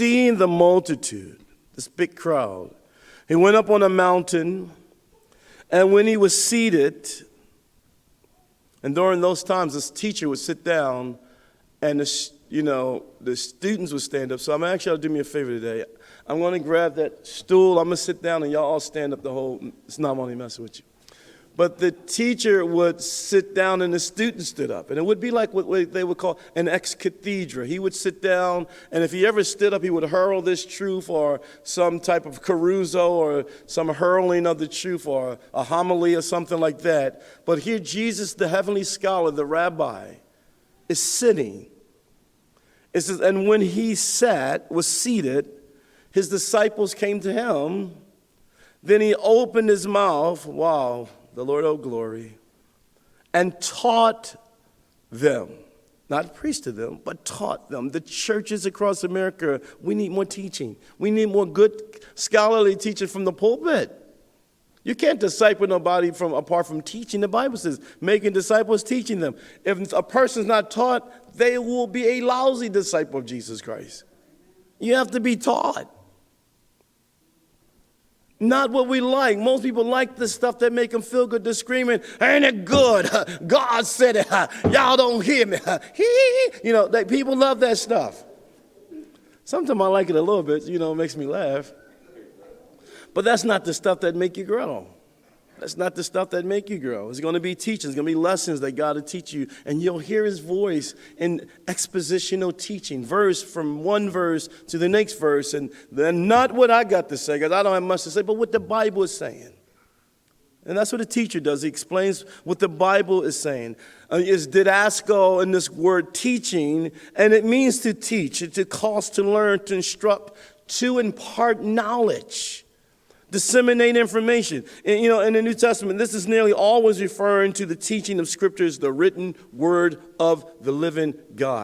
seeing the multitude, this big crowd, he went up on a mountain, and when he was seated, and during those times, this teacher would sit down, and the students would stand up. So I'm actually going to do me a favor today. I'm going to grab that stool. I'm going to sit down, and y'all all stand up the whole. It's not only messing with you. But the teacher would sit down, and the students stood up. And it would be like what they would call an ex cathedra. He would sit down, and if he ever stood up, he would hurl this truth or some type of carousel or some hurling of the truth or a homily or something like that. But here Jesus, the heavenly scholar, the rabbi, is sitting. It says, and when he was seated, his disciples came to him. Then he opened his mouth, wow, the Lord, oh glory, and taught them. Not preached to them, but taught them. The churches across America, we need more teaching. We need more good scholarly teaching from the pulpit. You can't disciple nobody apart from teaching. The Bible says, making disciples, teaching them. If a person's not taught, they will be a lousy disciple of Jesus Christ. You have to be taught. Not what we like. Most people like the stuff that make them feel good. They're screaming, ain't it good? God said it. Y'all don't hear me. People love that stuff. Sometimes I like it a little bit. It makes me laugh. But that's not the stuff that make you grow. That's not the stuff that make you grow. It's going to be teaching. It's going to be lessons that God will teach you. And you'll hear his voice in expositional teaching, verse from one verse to the next verse. And then not what I got to say, because I don't have much to say, but what the Bible is saying. And that's what a teacher does. He explains what the Bible is saying. It's didasco in this word teaching, and it means to teach. It's to cause, to learn, to instruct, to impart knowledge. Disseminate information. And, in the New Testament, this is nearly always referring to the teaching of Scriptures, the written word of the living God.